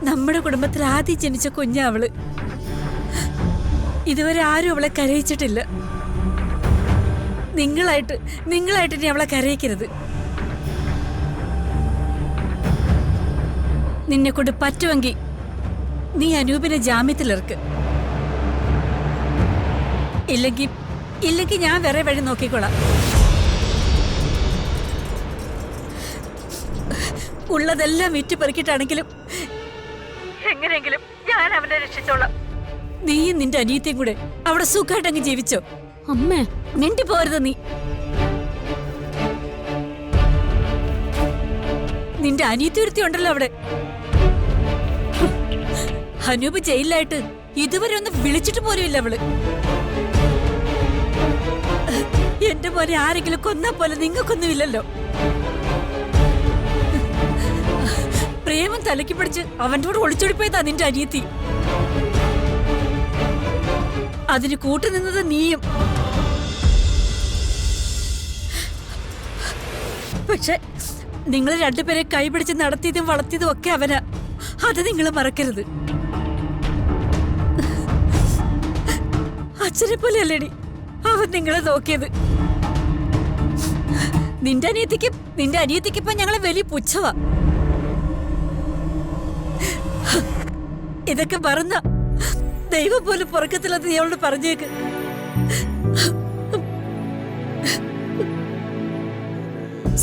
നമ്മുടെ കുടുംബത്തിൽ ആദ്യം ജനിച്ച കുഞ്ഞാ അവള്. ഇതുവരെ ആരും അവളെ കരയിച്ചിട്ടില്ല. നിങ്ങളായിട്ട് ഇനി അവളെ കരയിക്കരുത്. നിന്നെ കൊണ്ട് പറ്റുമെങ്കിൽ നീ അനൂപിനെ ജാമ്യത്തിലിറക്ക്. ഇല്ലെങ്കിൽ ഞാൻ വേറെ വഴി നോക്കിക്കോളാം. ഉള്ളതെല്ലാം വിറ്റുപെറുക്കിട്ടാണെങ്കിലും എങ്ങനെയെങ്കിലും ഞാൻ അവനെ രക്ഷിച്ചോളാം. നീയും നിന്റെ അനിയത്തെയും കൂടെ അവിടെ സുഖമായിട്ടങ്ങ് ജീവിച്ചോ. അമ്മേ, മിണ്ടി പോരുത് നീ. നിന്റെ അനിയത്തിയൊരുത്തി ഉണ്ടല്ലോ അവിടെ. അനൂപ് ജയിലിലായിട്ട് ഇതുവരെ ഒന്ന് വിളിച്ചിട്ട് പോലും ഇല്ല അവള്. എന്റെ പോലെ ആരെങ്കിലും കൊന്നാ പോലെ നിങ്ങൾക്കൊന്നുമില്ലല്ലോ. പ്രേമം തലയ്ക്ക് പിടിച്ച് അവന്റെ കൂടെ ഒളിച്ചോടിപ്പോയതാ നിന്റെ അനിയത്തി. അതിന് കൂട്ടുനിന്നത് നീയും. പക്ഷെ നിങ്ങൾ രണ്ടുപേരെ കൈപിടിച്ച് നടത്തിയതും വളർത്തിയതും ഒക്കെ അവനാ. അത് നിങ്ങൾ മറക്കരുത്. അച്ഛനെ പോലെയല്ലേടി അവൻ നിങ്ങളെ നോക്കിയത്. നിന്റെ അനിയത്തിക്ക് ഇപ്പൊ ഞങ്ങളെ വലിയ പുച്ഛവാ. ഇതൊക്കെ മറന്ന ദൈവം പോലും പുറക്കത്തില്ലെന്ന് നീ അവളോട് പറഞ്ഞേക്ക്.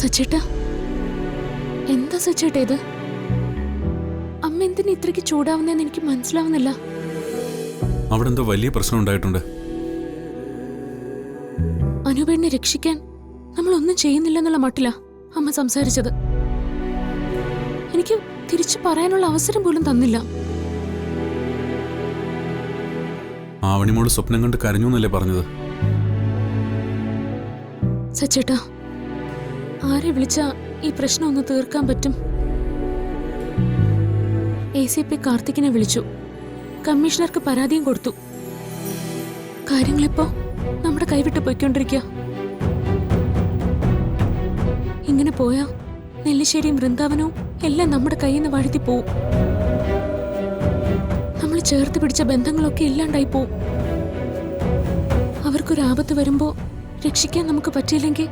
സച്ചേട്ടാ, എന്താ സച്ചേട്ടാ ഇത്? അമ്മ എന്തിനാ ഇത്രയ്ക്ക് ചൂടാവുന്നതെന്ന് എനിക്ക് മനസ്സിലാവുന്നില്ല. അവിടെ എന്തോ വലിയ പ്രശ്നം ഉണ്ടായിട്ടുണ്ട്. അനൂപേടിനെ രക്ഷിക്കാൻ നമ്മളൊന്നും ചെയ്യുന്നില്ലെന്നുള്ള മട്ടിലാ അമ്മ സംസാരിച്ചത്. എനിക്ക് തിരിച്ചു പറയാനുള്ള അവസരം പോലും തന്നില്ല. ആവണിമോള് സ്വപ്നം കണ്ട് കരഞ്ഞു എന്നല്ലേ പറഞ്ഞത്? സച്ചേട്ടാ, ആരെ വിളിച്ചാ ഈ പ്രശ്നം ഒന്ന് തീർക്കാൻ പറ്റും? ACP കാർത്തികിനെ വിളിച്ചു. കമ്മീഷണർക്ക് പരാതിയും കൊടുത്തു. കാര്യങ്ങളിപ്പോ നമ്മുടെ കൈവിട്ട് പോയിക്കൊണ്ടിരിക്കുക. ഇങ്ങനെ പോയാ നെല്ലിശ്ശേരിയും വൃന്ദാവനവും എല്ലാം നമ്മുടെ കയ്യിൽ നിന്ന് വഴുതി പോവും. നമ്മൾ ചേർത്ത് പിടിച്ച ബന്ധങ്ങളൊക്കെ ഇല്ലാണ്ടായി പോവും. അവർക്കൊരു ആപത്ത് വരുമ്പോ രക്ഷിക്കാൻ നമുക്ക് പറ്റിയില്ലെങ്കിൽ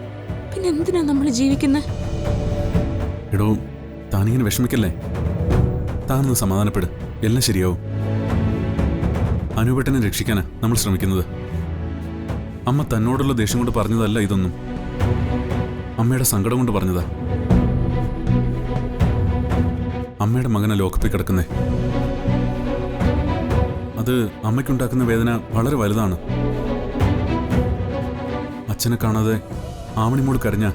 പിന്നെ എന്തിനാ നമ്മൾ ജീവിക്കുന്നത്? എടോ, താനിങ്ങനെ വിഷമിക്കല്ലേ. താനൊന്ന് സമാധാനപ്പെട്, എല്ലാം ശരിയാവും. അനൂപേട്ടനെ രക്ഷിക്കാനാ നമ്മൾ ശ്രമിക്കുന്നത്. അമ്മ തന്നോടുള്ള ദേഷ്യം കൊണ്ട് പറഞ്ഞതല്ല ഇതൊന്നും. അമ്മയുടെ സങ്കടം കൊണ്ട് പറഞ്ഞതാ. അമ്മയുടെ മകനെ ലോക്കപ്പിൽ കിടക്കുന്നേ. അത് അമ്മയ്ക്കുണ്ടാക്കുന്ന വേദന വളരെ വലുതാണ്. അച്ഛനെ കാണാതെ ആവണിമോട് കരഞ്ഞ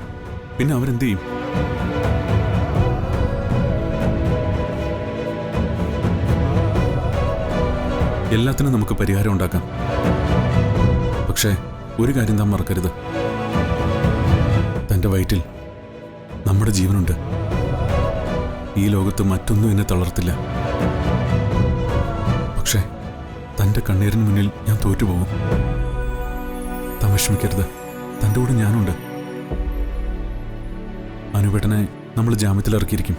പിന്നെ അവരെന്ത് ചെയ്യും? എല്ലാത്തിനും നമുക്ക് പരിഹാരം ഉണ്ടാക്കാം. പക്ഷേ ഒരു കാര്യം താൻ മറക്കരുത്. തൻ്റെ വയറ്റിൽ നമ്മുടെ ജീവനുണ്ട്. ഈ ലോകത്ത് മറ്റൊന്നും എന്നെ തളർത്തില്ല. പക്ഷേ തൻ്റെ കണ്ണീരിന് മുന്നിൽ ഞാൻ തോറ്റുപോകും. താൻ വിഷമിക്കരുത്, തൻ്റെ കൂടെ ഞാനുണ്ട്. അനുപേട്ടനെ നമ്മൾ ജാമ്യത്തിലിറക്കിയിരിക്കും.